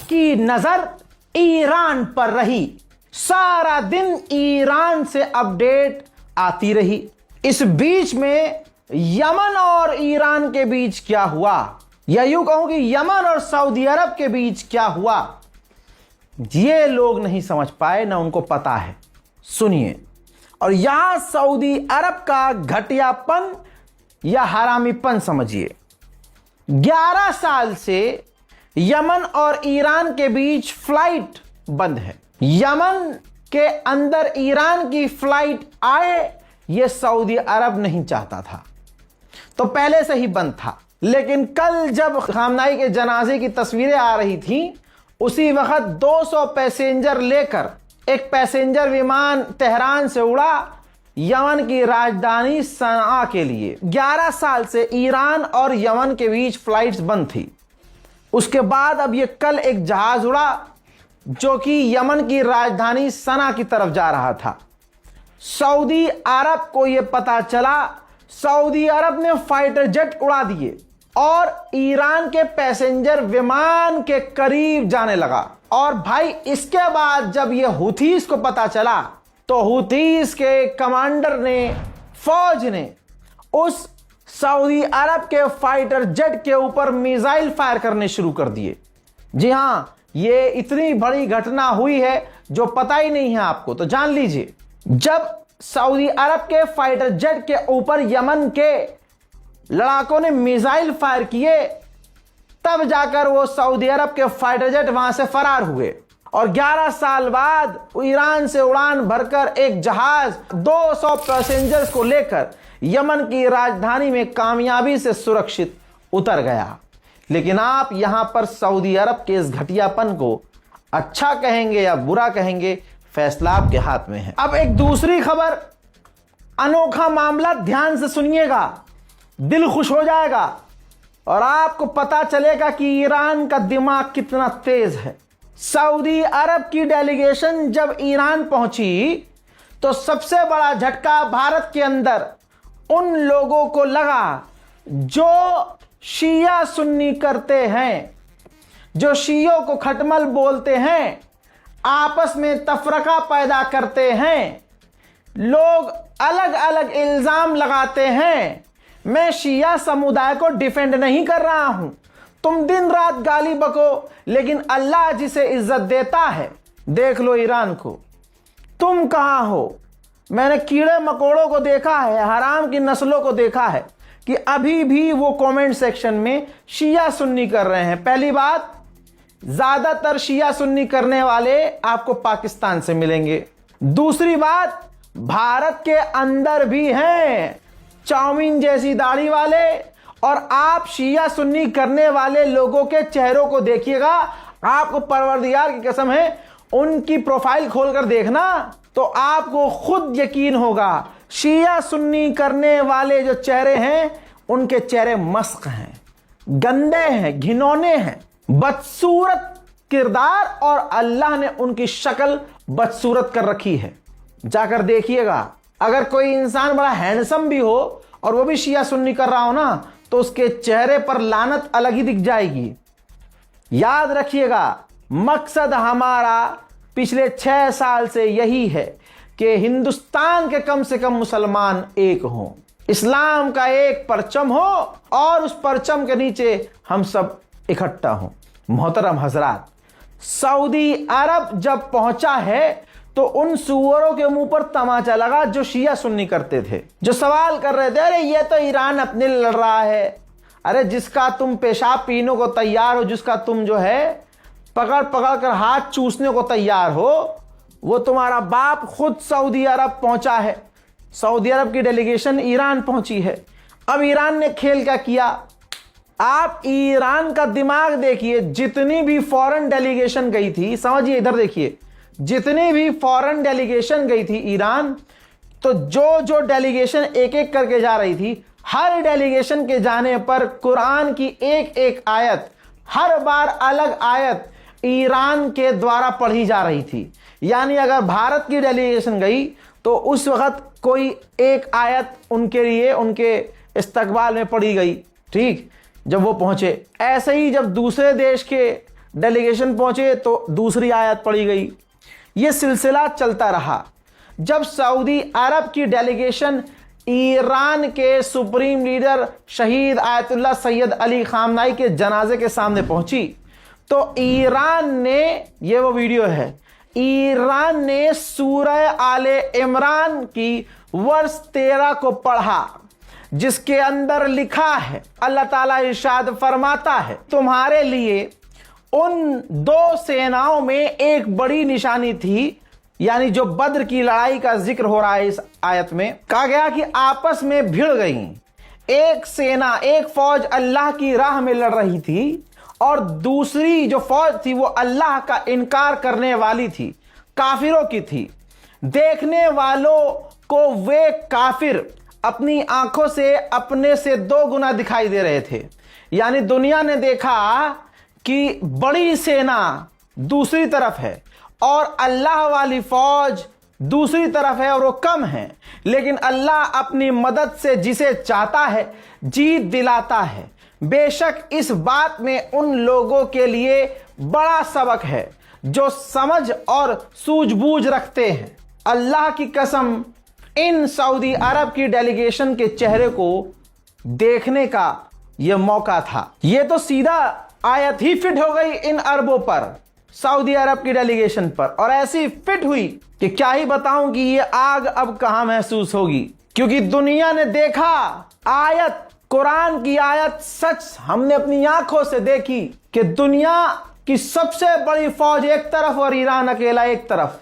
सबकी नजर ईरान पर रही। सारा दिन ईरान से अपडेट आती रही। इस बीच में यमन और ईरान के बीच क्या हुआ, या यूं कहूं कि यमन और सऊदी अरब के बीच क्या हुआ, ये लोग नहीं समझ पाए, ना उनको पता है। सुनिए, और यहां सऊदी अरब का घटियापन या हरामीपन समझिए। 11 साल से यमन और ईरान के बीच फ्लाइट बंद है। यमन के अंदर ईरान की फ्लाइट आए, यह सऊदी अरब नहीं चाहता था, तो पहले से ही बंद था। लेकिन कल जब खामनाई के जनाजे की तस्वीरें आ रही थीं, उसी वक्त 200 पैसेंजर लेकर एक पैसेंजर विमान तेहरान से उड़ा यमन की राजधानी सनआ के लिए। 11 साल से ईरान और यमन के बीच फ्लाइट्स बंद थी। उसके बाद अब ये कल एक जहाज उड़ा जो कि यमन की राजधानी सनआ की तरफ जा रहा था। सऊदी अरब को यह पता चला, सऊदी अरब ने फाइटर जेट उड़ा दिए और ईरान के पैसेंजर विमान के करीब जाने लगा। और भाई इसके बाद जब यह हुथीस को पता चला, तो हुथीस के कमांडर ने, फौज ने उस सऊदी अरब के फाइटर जेट के ऊपर मिसाइल फायर करने शुरू कर दिए। जी हां, ये इतनी बड़ी घटना हुई है जो पता ही नहीं है आपको, तो जान लीजिए। जब सऊदी अरब के फाइटर जेट के ऊपर यमन के लड़ाकों ने मिसाइल फायर किए, तब जाकर वो सऊदी अरब के फाइटर जेट वहां से फरार हुए। और 11 साल बाद ईरान से उड़ान भरकर एक जहाज 200 पैसेंजर्स को लेकर यमन की राजधानी में कामयाबी से सुरक्षित उतर गया। लेकिन आप यहां पर सऊदी अरब के इस घटियापन को अच्छा कहेंगे या बुरा कहेंगे, फैसला आपके हाथ में है। अब एक दूसरी खबर, अनोखा मामला, ध्यान से सुनिएगा, दिल खुश हो जाएगा और आपको पता चलेगा कि ईरान का दिमाग कितना तेज है। सऊदी अरब की डेलीगेशन जब ईरान पहुंची, तो सबसे बड़ा झटका भारत के अंदर उन लोगों को लगा जो शिया सुन्नी करते हैं, जो शियों को खटमल बोलते हैं, आपस में तफरका पैदा करते हैं, लोग अलग अलग इल्जाम लगाते हैं। मैं शिया समुदाय को डिफेंड नहीं कर रहा हूं, तुम दिन रात गाली बको, लेकिन अल्लाह जिसे इज्जत देता है, देख लो ईरान को, तुम कहां हो। मैंने कीड़े मकोड़ों को देखा है, हराम की नस्लों को देखा है कि अभी भी वो कमेंट सेक्शन में शिया सुन्नी कर रहे हैं। पहली बात, ज्यादातर शिया सुन्नी करने वाले आपको पाकिस्तान से मिलेंगे। दूसरी बात, भारत के अंदर भी हैं चाउमीन जैसी दाढ़ी वाले, और आप शिया सुन्नी करने वाले लोगों के चेहरों को देखिएगा, आपको परवरदिगार की कसम है, उनकी प्रोफाइल खोलकर देखना तो आपको खुद यकीन होगा, शिया सुन्नी करने वाले जो चेहरे हैं, उनके चेहरे मस्क हैं, गंदे हैं, घिनौने हैं, बदसूरत किरदार, और अल्लाह ने उनकी शक्ल बदसूरत कर रखी है। जाकर देखिएगा। अगर कोई इंसान बड़ा हैंडसम भी हो और वो भी शिया सुन्नी कर रहा हो ना, तो उसके चेहरे पर लानत अलग ही दिख जाएगी। याद रखिएगा, मकसद हमारा पिछले 6 साल से यही है कि हिंदुस्तान के कम से कम मुसलमान एक हों, इस्लाम का एक परचम हो और उस परचम के नीचे हम सब इकट्ठा हों। मोहतरम हजरात, सऊदी अरब जब पहुंचा है तो उन सुअरों के मुंह पर तमाचा लगा जो शिया सुन्नी करते थे, जो सवाल कर रहे थे, अरे ये तो ईरान अपने लड़ रहा है, अरे जिसका तुम पेशाब पीने को तैयार हो, जिसका तुम जो है पकड़ पकड़ कर हाथ चूसने को तैयार हो, वो तुम्हारा बाप खुद सऊदी अरब पहुंचा है। सऊदी अरब की डेलीगेशन ईरान पहुंची है। अब ईरान ने खेल क्या किया, आप ईरान का दिमाग देखिए। जितनी भी फॉरेन डेलीगेशन गई थी, समझिए, इधर देखिए, जितनी भी फॉरेन डेलीगेशन गई थी ईरान, तो जो जो डेलीगेशन एक एक करके जा रही थी, हर डेलीगेशन के जाने पर कुरान की एक एक आयत, हर बार अलग आयत ईरान के द्वारा पढ़ी जा रही थी। यानी अगर भारत की डेलीगेशन गई तो उस वक्त कोई एक आयत उनके लिए, उनके इस्तकबाल में पढ़ी गई, ठीक, जब वो पहुंचे। ऐसे ही जब दूसरे देश के डेलीगेशन पहुंचे तो दूसरी आयत पढ़ी गई। यह सिलसिला चलता रहा। जब सऊदी अरब की डेलीगेशन ईरान के सुप्रीम लीडर शहीद आयतुल्लाह सैयद अली खामनाई के जनाजे के सामने पहुंची तो ईरान ने, ये वो वीडियो है, ईरान ने सूरह आले इमरान की वर्ष 13 को पढ़ा, जिसके अंदर लिखा है, अल्लाह ताला इरशाद फरमाता है, तुम्हारे लिए उन दो सेनाओं में एक बड़ी निशानी थी, यानी जो बद्र की लड़ाई का जिक्र हो रहा है इस आयत में। कहा गया कि आपस में भिड़ गई एक सेना, एक फौज अल्लाह की राह में लड़ रही थी और दूसरी जो फौज थी वो अल्लाह का इनकार करने वाली थी, काफिरों की थी। देखने वालों को वे काफिर अपनी आंखों से अपने से 2 गुना दिखाई दे रहे थे। यानी दुनिया ने देखा कि बड़ी सेना दूसरी तरफ है और अल्लाह वाली फौज दूसरी तरफ है और वो कम है, लेकिन अल्लाह अपनी मदद से जिसे चाहता है जीत दिलाता है। बेशक इस बात में उन लोगों के लिए बड़ा सबक है जो समझ और सूझबूझ रखते हैं। अल्लाह की कसम, इन सऊदी अरब की डेलीगेशन के चेहरे को देखने का यह मौका था। यह तो सीधा आयत ही फिट हो गई इन अरबों पर, सऊदी अरब की डेलीगेशन पर, और ऐसी फिट हुई कि क्या ही बताऊं कि ये आग अब कहां महसूस होगी, क्योंकि दुनिया ने देखा आयत, कुरान की आयत सच हमने अपनी आंखों से देखी कि दुनिया की सबसे बड़ी फौज एक तरफ और ईरान अकेला एक तरफ।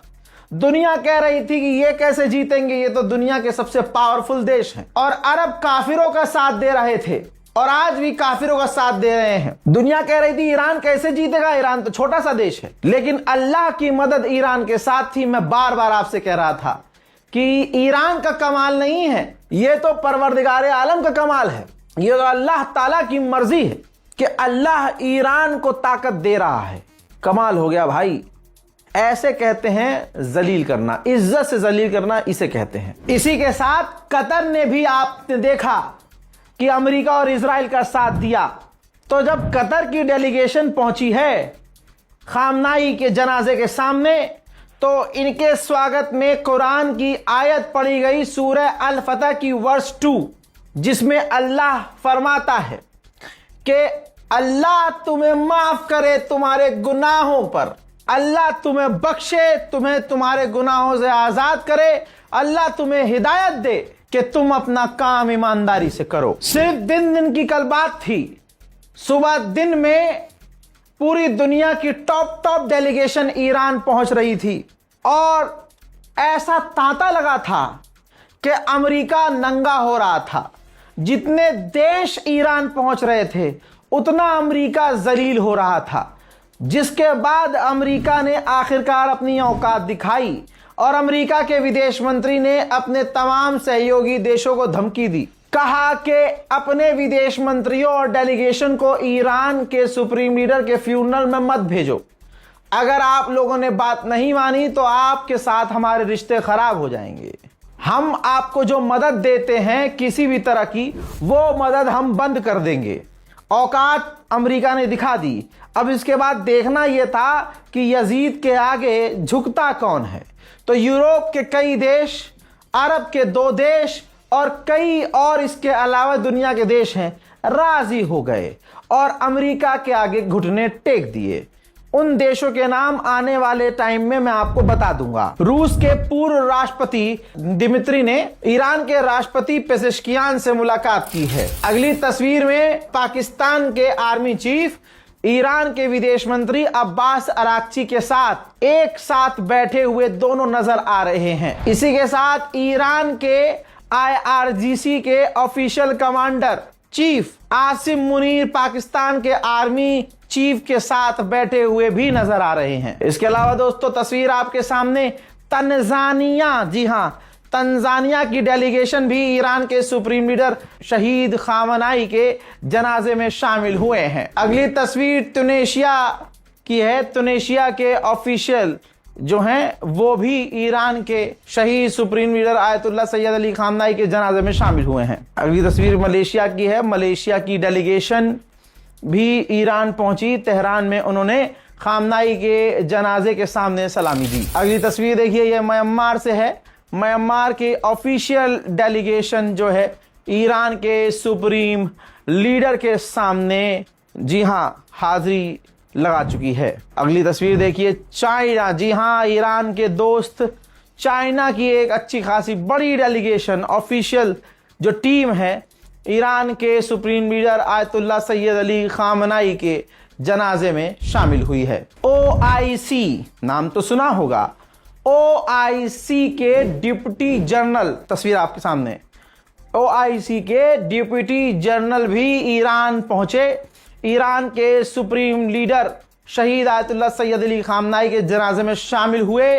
दुनिया कह रही थी कि ये कैसे जीतेंगे, ये तो दुनिया के सबसे पावरफुल देश हैं, और अरब काफिरों का साथ दे रहे थे और आज भी काफिरों का साथ दे रहे हैं। दुनिया कह रही थी ईरान कैसे जीतेगा, ईरान तो छोटा सा देश है, लेकिन अल्लाह की मदद ईरान के साथ थी। मैं बार बार आपसे कह रहा था कि ईरान का कमाल नहीं है, ये तो परवरदिगार आलम का कमाल है। ये तो अल्लाह ताला की मर्जी है कि अल्लाह ईरान को ताकत दे रहा है। कमाल हो गया भाई। ऐसे कहते हैं जलील करना, इज्जत से जलील करना इसे कहते हैं। इसी के साथ कतर ने भी आपने देखा कि अमेरिका और इजराइल का साथ दिया। तो जब कतर की डेलीगेशन पहुंची है खामनाई के जनाजे के सामने, तो इनके स्वागत में कुरान की आयत पढ़ी गई, सूरह अल फतह की वर्ष 2, जिसमें अल्लाह फरमाता है कि अल्लाह तुम्हें माफ करे तुम्हारे गुनाहों पर, अल्लाह तुम्हें बख्शे, तुम्हें तुम्हारे गुनाहों से आजाद करे, अल्लाह तुम्हें हिदायत दे कि तुम अपना काम ईमानदारी से करो। सिर्फ दिन की कल बात थी, सुबह दिन में पूरी दुनिया की टॉप डेलीगेशन ईरान पहुंच रही थी और ऐसा तांता लगा था कि अमेरिका नंगा हो रहा था। जितने देश ईरान पहुंच रहे थे उतना अमेरिका जलील हो रहा था, जिसके बाद अमेरिका ने आखिरकार अपनी औकात दिखाई और अमेरिका के विदेश मंत्री ने अपने तमाम सहयोगी देशों को धमकी दी। कहा कि अपने विदेश मंत्रियों और डेलीगेशन को ईरान के सुप्रीम लीडर के फ्यूनरल में मत भेजो। अगर आप लोगों ने बात नहीं मानी तो आपके साथ हमारे रिश्ते खराब हो जाएंगे। हम आपको जो मदद देते हैं किसी भी तरह की, वो मदद हम बंद कर देंगे। औकात अमेरिका ने दिखा दी। अब इसके बाद देखना यह था कि यजीद के आगे झुकता कौन है। तो यूरोप के कई देश, अरब के 2 देश और कई और इसके अलावा दुनिया के देश हैं, राजी हो गए और अमेरिका के आगे घुटने टेक दिए। उन देशों के नाम आने वाले टाइम में मैं आपको बता दूंगा। रूस के पूर्व राष्ट्रपति दिमित्री ने ईरान के राष्ट्रपति पेजेश्कियान से मुलाकात की है। अगली तस्वीर में पाकिस्तान के आर्मी चीफ ईरान के विदेश मंत्री अब्बास अराक्ची के साथ एक साथ बैठे हुए दोनों नजर आ रहे हैं। इसी के साथ ईरान के IRGC के official commander chief Asim Munir Pakistan के आर्मी चीफ के साथ बैठे हुए भी नजर आ रहे हैं। इसके अलावा दोस्तों तस्वीर आपके सामने तंजानिया, जी हां, तंजानिया की डेलीगेशन भी ईरान के सुप्रीम लीडर शहीद खामनाई के जनाजे में शामिल हुए हैं। अगली तस्वीर तुनेशिया की है। तुनेशिया के ऑफिशियल जो हैं वो भी ईरान के शहीद supreme leader Ayatollah Syed Ali खामनाई के जनाजे में शामिल हुए हैं। अगली तस्वीर मलेशिया की है। मलेशिया की डेलीगेशन भी ईरान पहुंची। तेहरान में उन्होंने खामनाई के जनाजे के सामने सलामी दी। अगली तस्वीर देखिए, यह म्यांमार से है। म्यांमार के ऑफिशियल डेलीगेशन जो है ईरान के सुप्रीम लीडर के सामने, जी हां, हाजिरी लगा चुकी है। अगली तस्वीर देखिए, चाइना, जी हां, ईरान के दोस्त चाइना की एक अच्छी खासी बड़ी डेलीगेशन, ऑफिशियल जो टीम है, ईरान के supreme leader Ayatollah Syed Ali खामनाई के जनाजे में शामिल हुई है। OIC नाम तो सुना होगा। OIC के डिप्टी जनरल, तस्वीर आपके सामने, OIC के डिप्टी जनरल भी ईरान पहुंचे। ईरान के सुप्रीम लीडर शहीद आयतुल्लाह सैयद अली खामनाई के जनाजे में शामिल हुए।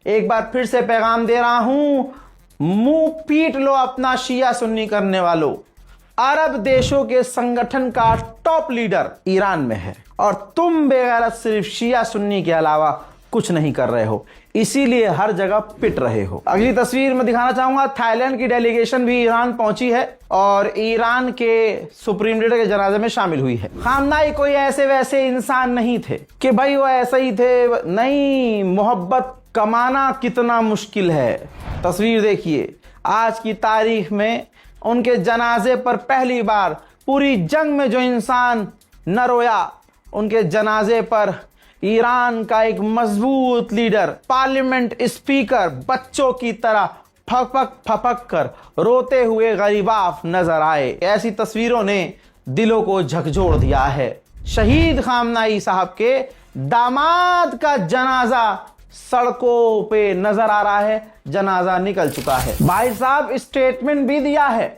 एक बार फिर से पैगाम दे रहा हूं, मुंह पीट लो अपना शिया सुन्नी करने वालों। अरब देशों के संगठन का टॉप लीडर ईरान में है और तुम बेगैरत सिर्फ शिया सुन्नी के अलावा कुछ नहीं कर रहे हो, इसीलिए हर जगह पिट रहे हो। अगली तस्वीर में दिखाना चाहूंगा, थाईलैंड की डेलीगेशन भी ईरान पहुंची है और ईरान के सुप्रीम लीडर के जनाजे में शामिल हुई है। खामनाई कोई ऐसे वैसे इंसान नहीं थे कि भाई वो ऐसे ही थे, नहीं, मोहब्बत कमाना कितना मुश्किल है। तस्वीर देखिए, आज की तारीख में उनके जनाजे पर पहली बार पूरी जंग में जो इंसान न रोया, उनके जनाजे पर ईरान का एक मजबूत लीडर, पार्लियामेंट स्पीकर, बच्चों की तरह फपक फपक कर रोते हुए गरीबाफ नजर आए। ऐसी तस्वीरों ने दिलों को झकझोर दिया है। शहीद खामनाई साहब के दामाद का जनाजा सड़कों पे नजर आ रहा है, जनाजा निकल चुका है। भाई साहब स्टेटमेंट भी दिया है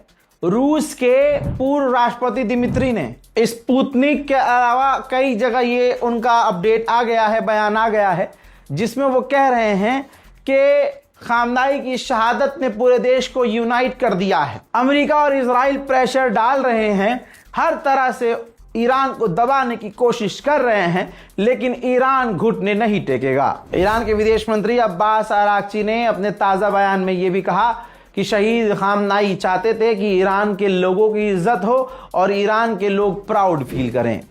रूस के पूर्व राष्ट्रपति दिमित्री ने। स्पुतनिक के अलावा कई जगह ये उनका अपडेट आ गया है, बयान आ गया है, जिसमें वो कह रहे हैं कि खामनाई की शहादत ने पूरे देश को यूनाइट कर दिया है। अमेरिका और इजराइल प्रेशर डाल रहे हैं, हर तरह से ईरान को दबाने की कोशिश कर रहे हैं, लेकिन ईरान घुटने नहीं टेकेगा। ईरान के विदेश मंत्री अब्बास अरागची ने अपने ताज़ा बयान में यह भी कहा कि शहीद खामनाई चाहते थे कि ईरान के लोगों की इज्जत हो और ईरान के लोग प्राउड फील करें।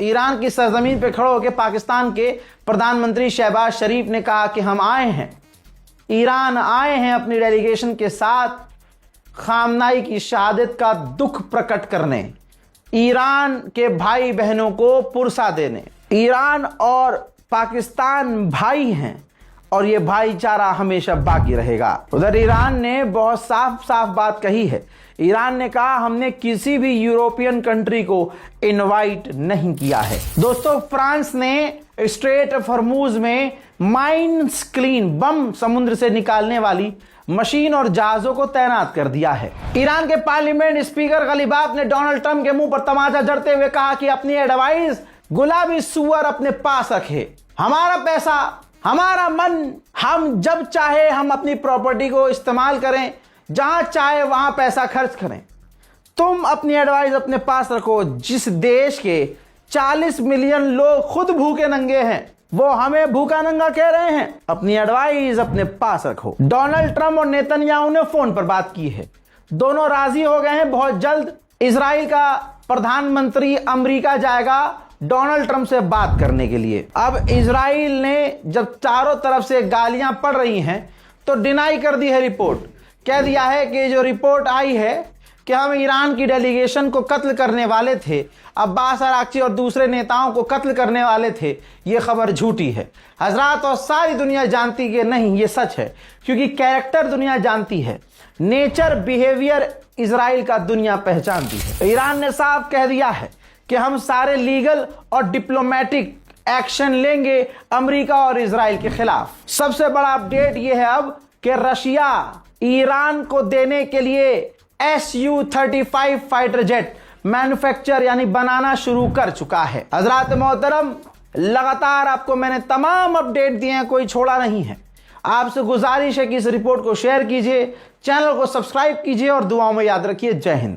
ईरान की सरजमीन पे खड़े होकर पाकिस्तान के प्रधानमंत्री शहबाज शरीफ ने कहा कि हम आए हैं, ईरान आए हैं अपनी डेलीगेशन के साथ खामनाई की शहादत का दुख प्रकट करने, ईरान के भाई बहनों को पुरसा देने। ईरान और पाकिस्तान भाई हैं और ये भाईचारा हमेशा बाकी रहेगा। उधर ईरान ने बहुत साफ साफ बात कही है। ईरान ने कहा हमने किसी भी यूरोपियन कंट्री को इनवाइट नहीं किया है। दोस्तों, फ्रांस ने स्ट्रेट ऑफ हॉर्मूज में माइन स्क्रीन बम समुद्र से निकालने वाली मशीन और जहाजों को तैनात कर दिया है। ईरान के पार्लियामेंट स्पीकर गलीबाफ ने डोनाल्ड ट्रंप के मुंह पर तमाचा जड़ते हुए कहा कि अपनी एडवाइस गुलाबी सुअर अपने पास रखे, हमारा पैसा, हमारा मन, हम जब चाहे हम अपनी प्रॉपर्टी को इस्तेमाल करें, जहां चाहे वहां पैसा खर्च करें। तुम अपनी एडवाइस अपने पास रखो। जिस देश के 40 मिलियन लोग खुद भूखे नंगे हैं, वो हमें भूखा नंगा कह रहे हैं। अपनी एडवाइस अपने पास रखो। डोनाल्ड ट्रंप और नेतन्याहू ने फोन पर बात की है, दोनों राजी हो गए हैं। बहुत जल्द इजराइल का प्रधानमंत्री अमेरिका जाएगा डोनाल्ड ट्रंप से बात करने के लिए। अब इजराइल ने जब चारों तरफ से गालियां पड़ रही हैं तो डिनाई कर दी है रिपोर्ट। कह दिया है कि जो रिपोर्ट आई है कि हम ईरान की डेलीगेशन को कत्ल करने वाले थे, अब्बास अरागची और दूसरे नेताओं को कत्ल करने वाले थे, ये खबर झूठी है हजरात। और सारी दुनिया जानती कि नहीं, ये सच है, क्योंकि कैरेक्टर दुनिया जानती है, नेचर बिहेवियर इजराइल का दुनिया पहचानती है। ईरान ने साफ कह दिया है कि हम सारे लीगल और डिप्लोमेटिक एक्शन लेंगे अमेरिका और इजराइल के खिलाफ। सबसे बड़ा अपडेट यह है अब कि रशिया ईरान को देने के लिए Su-35 फाइटर जेट मैन्युफैक्चर यानी बनाना शुरू कर चुका है। हजरात मोहतरम, लगातार आपको मैंने तमाम अपडेट दिए हैं, कोई छोड़ा नहीं है। आपसे गुजारिश है कि इस रिपोर्ट को शेयर कीजिए, चैनल को सब्सक्राइब कीजिए और दुआओं में याद रखिए। जय हिंद।